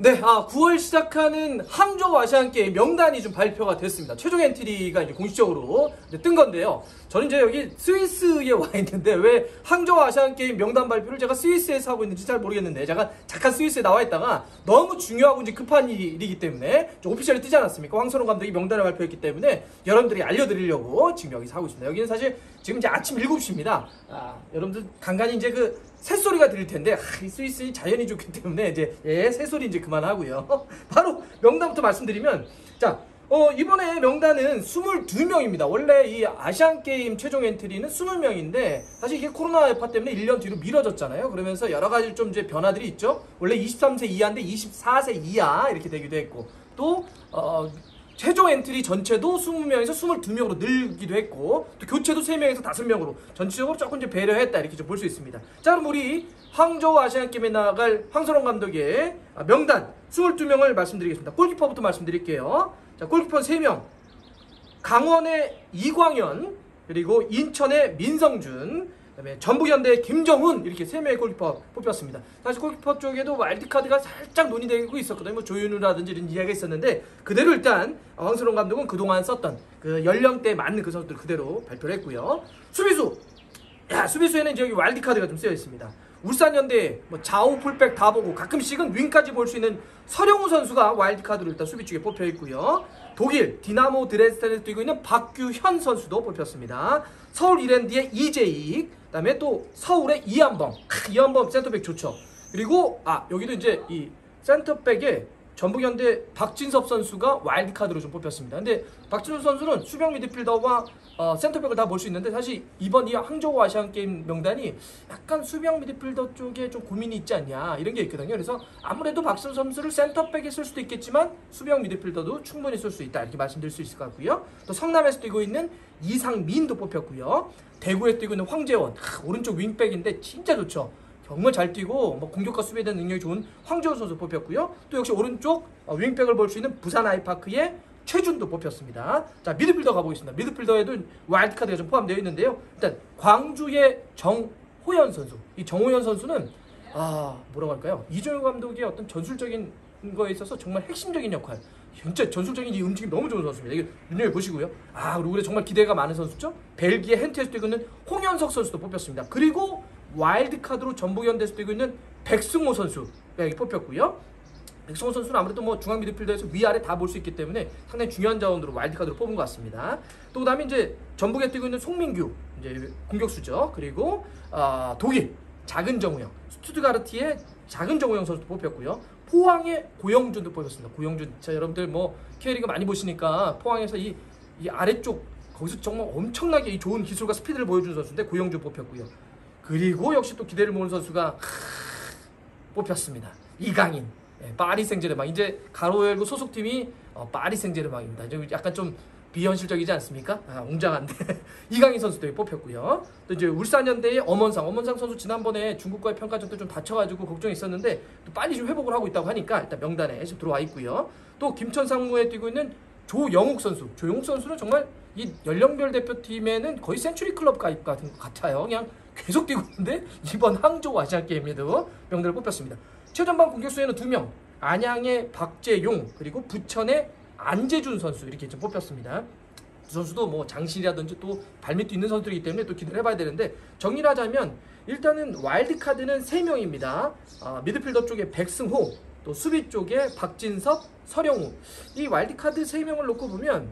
네, 9월 시작하는 항저우 아시안게임 명단이 좀 발표가 됐습니다. 최종 엔트리가 이제 공식적으로 이제 뜬 건데요. 저는 이제 여기 스위스에 와 있는데 왜 항저우 아시안게임 명단 발표를 제가 스위스에서 하고 있는지 잘 모르겠는데, 제가 잠깐 스위스에 나와 있다가 너무 중요하고 이제 급한 일이기 때문에 좀 오피셜이 뜨지 않았습니까? 황선홍 감독이 명단을 발표했기 때문에 여러분들이 알려드리려고 지금 여기서 하고 있습니다. 여기는 사실 지금 이제 아침 7시입니다. 여러분들 간간히 이제 그 새소리가 들릴 텐데, 이 스위스는 자연이 좋기 때문에 이제 새소리 이제 그만하고요. 바로 명단부터 말씀드리면, 자, 이번에 명단은 22명입니다. 원래 이 아시안게임 최종 엔트리는 20명인데, 사실 이게 코로나 여파 때문에 1년 뒤로 미뤄졌잖아요. 그러면서 여러 가지 좀 이제 변화들이 있죠. 원래 23세 이하인데 24세 이하 이렇게 되기도 했고, 또, 최종 엔트리 전체도 20명에서 22명으로 늘기도 했고, 또 교체도 3명에서 5명으로 전체적으로 조금 이제 배려했다, 이렇게 좀 볼 수 있습니다. 자, 그럼 우리 항저우 아시안게임에 나갈 황선홍 감독의 명단 22명을 말씀드리겠습니다. 골키퍼부터 말씀드릴게요. 자, 골키퍼는 3명. 강원의 이광현, 그리고 인천의 민성준, 그다음에 전북현대의 김정훈, 이렇게 3명의 골키퍼 뽑혔습니다. 사실 골키퍼 쪽에도 와일드카드가 살짝 논의되고 있었거든요. 뭐 조윤우라든지 이런 이야기가 있었는데, 그대로 일단 황선홍 감독은 그동안 썼던 그 연령대에 맞는 그 선수들 그대로 발표를 했고요. 수비수! 수비수에는 이제 여기 와일드카드가 좀 쓰여 있습니다. 울산현대 뭐 좌우 풀백 다 보고 가끔씩은 윙까지 볼 수 있는 서령우 선수가 와일드카드로 일단 수비 쪽에 뽑혀 있고요. 독일 디나모 드레스덴에서 뛰고 있는 박규현 선수도 뽑혔습니다. 서울 이랜드의 이재익, 그다음에 또 서울의 이한범. 이한범 센터백 좋죠. 그리고 여기도 이제 이 센터백에 전북현대 박진섭 선수가 와일드카드로 좀 뽑혔습니다. 근데 박진섭 선수는 수비형 미드필더와 센터백을 다 볼 수 있는데, 사실 이번 이 항저우 아시안게임 명단이 약간 수비형 미드필더 쪽에 좀 고민이 있지 않냐, 이런 게 있거든요. 그래서 아무래도 박진섭 선수를 센터백에 쓸 수도 있겠지만 수비형 미드필더도 충분히 쓸 수 있다, 이렇게 말씀드릴 수 있을 것 같고요. 또 성남에서 뛰고 있는 이상민도 뽑혔고요. 대구에 뛰고 있는 황재원, 오른쪽 윙백인데 진짜 좋죠. 정말 잘 뛰고 뭐 공격과 수비에 대한 능력이 좋은 황재원 선수 뽑혔고요. 또 역시 오른쪽 윙백을 볼 수 있는 부산 아이파크의 최준도 뽑혔습니다. 자, 미드필더 가보겠습니다. 미드필더에도 와일드카드가 좀 포함되어 있는데요. 일단 광주의 정호연 선수. 이 정호연 선수는 뭐라고 할까요? 이정효 감독의 어떤 전술적인 거에 있어서 정말 핵심적인 역할, 진짜 전술적인 이 움직임 너무 좋은 선수입니다. 이거 눈여겨보시고요. 그리고 올해 정말 기대가 많은 선수죠. 벨기에 헨트에서 뛰고 있는 홍현석 선수도 뽑혔습니다. 그리고 와일드카드로 전북현대에서 뛰고 있는 백승호 선수가 여기 뽑혔고요. 백승호 선수는 아무래도 뭐 중앙 미드필더에서 위아래 다 볼 수 있기 때문에 상당히 중요한 자원으로 와일드카드로 뽑은 것 같습니다. 또 그다음에 이제 전북에 뛰고 있는 송민규, 이제 공격수죠. 그리고 독일 작은 정우영, 스투트가르트의 작은 정우영 선수도 뽑혔고요. 포항의 고영준도 뽑혔습니다. 고영준, 자, 여러분들 뭐 K리그 많이 보시니까 포항에서 이 아래쪽 거기서 정말 엄청나게 이 좋은 기술과 스피드를 보여준 선수인데, 고영준 뽑혔고요. 그리고 역시 또 기대를 모으는 선수가 뽑혔습니다. 이강인, 파리 생제르맹. 이제 가로 열고 소속팀이 파리 생제르맹입니다. 약간 좀 비현실적이지 않습니까? 웅장한데 이강인 선수도 뽑혔고요. 또 이제 울산현대의 엄원상 선수 지난번에 중국과의 평가전 때 좀 다쳐가지고 걱정이 있었는데 또 빨리 좀 회복을 하고 있다고 하니까 일단 명단에 지금 들어와 있고요. 또 김천 상무에 뛰고 있는 조영욱 선수. 조영욱 선수는 정말 이 연령별 대표팀에는 거의 센츄리 클럽 같은 것 같아요. 그냥 계속 뛰고 있는데 이번 항저우 아시안게임에도 명단을 뽑혔습니다. 최전방 공격수에는 2명, 안양의 박재용, 그리고 부천의 안재준 선수, 이렇게 좀 뽑혔습니다. 두 선수도 뭐 장신이라든지 또 발밑도 있는 선수들이기 때문에 또 기대를 해봐야 되는데, 정리를 하자면 일단은 와일드카드는 3명입니다. 미드필더 쪽에 백승호, 또 수비 쪽에 박진섭, 서령우. 이 와일드카드 3명을 놓고 보면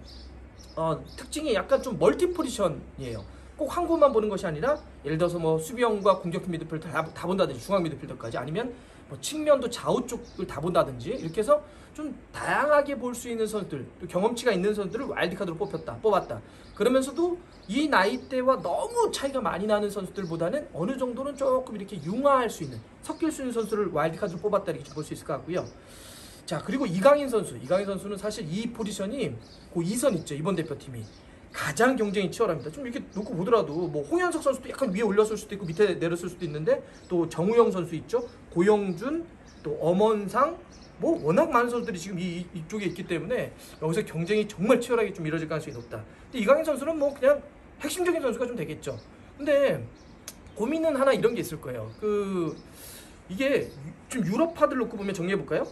특징이 약간 좀 멀티 포지션이에요. 꼭 한 곳만 보는 것이 아니라, 예를 들어서 뭐 수비형과 공격형 미드필더 다 본다든지, 중앙 미드필더까지, 아니면 뭐 측면도 좌우 쪽을 다 본다든지, 이렇게 해서 좀 다양하게 볼 수 있는 선수들, 또 경험치가 있는 선수들을 와일드카드로 뽑았다. 그러면서도 이 나이대와 너무 차이가 많이 나는 선수들보다는 어느 정도는 조금 이렇게 융화할 수 있는, 섞일 수 있는 선수를 와일드카드로 뽑았다, 이렇게 볼 수 있을 것 같고요. 자, 그리고 이강인 선수는 사실 이 포지션이 그 2선 있죠. 이번 대표팀이 가장 경쟁이 치열합니다. 좀 이렇게 놓고 보더라도 뭐 홍현석 선수도 약간 위에 올렸을 수도 있고 밑에 내렸을 수도 있는데, 또 정우영 선수 있죠. 고영준, 또 엄원상, 뭐 워낙 많은 선수들이 지금 이쪽에 있기 때문에 여기서 경쟁이 정말 치열하게 좀 이뤄질 가능성이 높다. 근데 이강인 선수는 뭐 그냥 핵심적인 선수가 좀 되겠죠. 근데 고민은 하나 이런 게 있을 거예요. 이게 좀 유럽파들 놓고 보면 정리해 볼까요?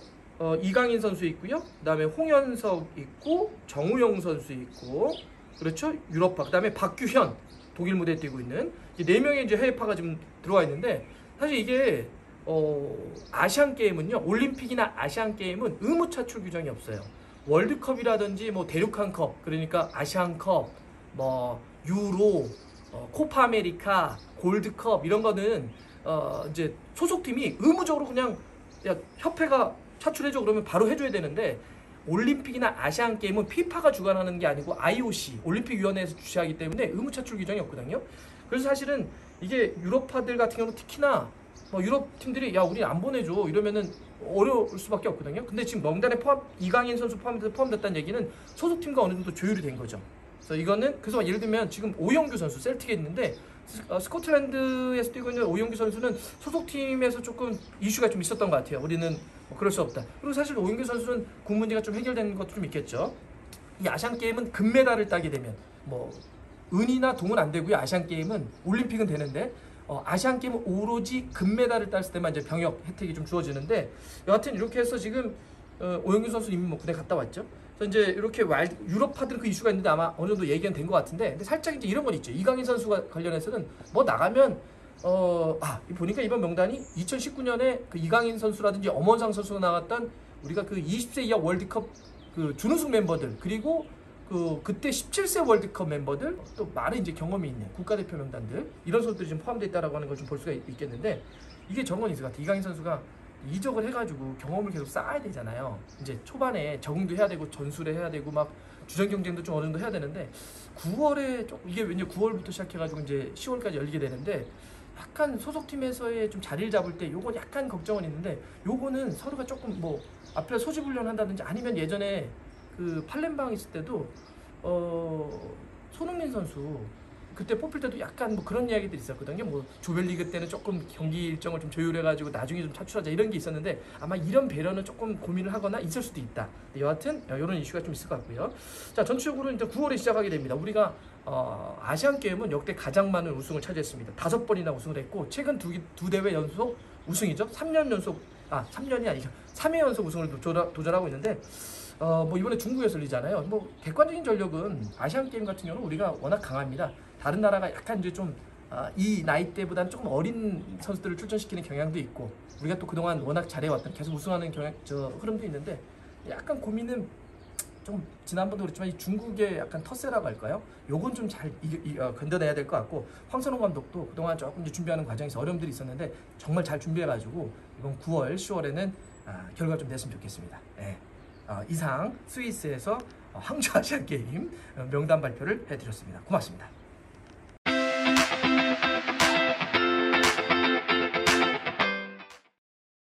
이강인 선수 있고요. 그다음에 홍현석 있고 정우영 선수 있고 그렇죠. 유럽파. 그다음에 박규현 독일 무대에 뛰고 있는 이 4명의 이제 해외파가 지금 들어와 있는데 사실 이게 아시안 게임은요. 올림픽이나 아시안 게임은 의무 차출 규정이 없어요. 월드컵이라든지 뭐 대륙간컵 그러니까 아시안컵 뭐 유로 코파 아메리카 골드컵 이런 거는 이제 소속팀이 의무적으로 그냥 야 협회가 차출해줘 그러면 바로 해줘야 되는데 올림픽이나 아시안 게임은 피파가 주관하는 게 아니고 IOC 올림픽위원회에서 주최하기 때문에 의무 차출 규정이 없거든요. 그래서 사실은 이게 유럽파들 같은 경우는 특히나 뭐 유럽 팀들이 야 우리 안 보내줘 이러면은 어려울 수밖에 없거든요. 근데 지금 명단에 이강인 선수 포함됐다는 얘기는 소속팀과 어느 정도 조율이 된 거죠. 그래서 이거는 그래서 예를 들면 지금 오영규 선수 셀틱에 있는데 스코틀랜드에서 뛰고 있는 오영규 선수는 소속팀에서 조금 이슈가 좀 있었던 것 같아요. 우리는 뭐 그럴 수 없다. 그리고 사실 오영규 선수는 군 문제가 좀 해결되는 것도 좀 있겠죠. 이 아시안 게임은 금메달을 따게 되면 뭐 은이나 동은 안 되고요. 아시안 게임은 올림픽은 되는데 아시안 게임은 오로지 금메달을 땄을 때만 이제 병역 혜택이 좀 주어지는데 여하튼 이렇게 해서 지금 오영규 선수 이미 뭐 군대 갔다 왔죠. 그래서 이제 이렇게 유럽파들은 그 이슈가 있는데 아마 어느 정도 얘기는 된 것 같은데 근데 살짝 이제 이런 건 있죠. 이강인 선수가 관련해서는 뭐 나가면 보니까 이번 명단이 2019년에 그 이강인 선수라든지 엄원상 선수가 나갔던 우리가 그 20세 이하 월드컵 그 준우승 멤버들 그리고 그때 17세 월드컵 멤버들 또 많은 이제 경험이 있는 국가대표 명단들 이런 선수들이 지금 포함되어 있다라고 하는 걸 좀 볼 수가 있겠는데 이게 정언이 있을 것 같아요. 이강인 선수가 이적을 해가지고 경험을 계속 쌓아야 되잖아요. 이제 초반에 적응도 해야 되고 전술을 해야 되고 막 주전 경쟁도 좀 어느 정도 해야 되는데 9월에 이게 왠지 9월부터 시작해가지고 이제 10월까지 열리게 되는데 약간 소속팀에서의 좀 자리를 잡을 때 요건 약간 걱정은 있는데 요거는 서로가 조금 뭐 앞에 소집 훈련 한다든지 아니면 예전에 그 팔렘방 있을 때도 손흥민 선수 그때 뽑힐 때도 약간 뭐 그런 이야기들이 있었거든요. 뭐 조별리그 때는 조금 경기 일정을 좀 조율해가지고 나중에 좀 차출하자 이런 게 있었는데 아마 이런 배려는 조금 고민을 하거나 있을 수도 있다. 여하튼 이런 이슈가 좀 있을 것 같고요. 자 전체적으로 이제 9월에 시작하게 됩니다. 우리가 아시안 게임은 역대 가장 많은 우승을 차지했습니다. 5번이나 우승을 했고 최근 두 대회 연속 우승이죠. 3년 연속 3년이 아니죠. 3회 연속 우승을 도전하고 있는데. 뭐 이번에 중국에서 열리잖아요. 뭐 객관적인 전력은 아시안 게임 같은 경우는 우리가 워낙 강합니다. 다른 나라가 약간 이제 좀 이 나이대보다는 조금 어린 선수들을 출전시키는 경향도 있고 우리가 또 그동안 워낙 잘해왔던 계속 우승하는 흐름도 있는데 약간 고민은 좀 지난번도 그랬지만 이 중국의 약간 텃세라고 할까요? 요건 좀 잘 건져내야 될 것 같고 황선홍 감독도 그동안 조금 이제 준비하는 과정에서 어려움들이 있었는데 정말 잘 준비해가지고 이번 9월, 10월에는 결과 좀 냈으면 좋겠습니다. 네. 이상 스위스에서 항저우 아시안 게임 명단 발표를 해드렸습니다. 고맙습니다.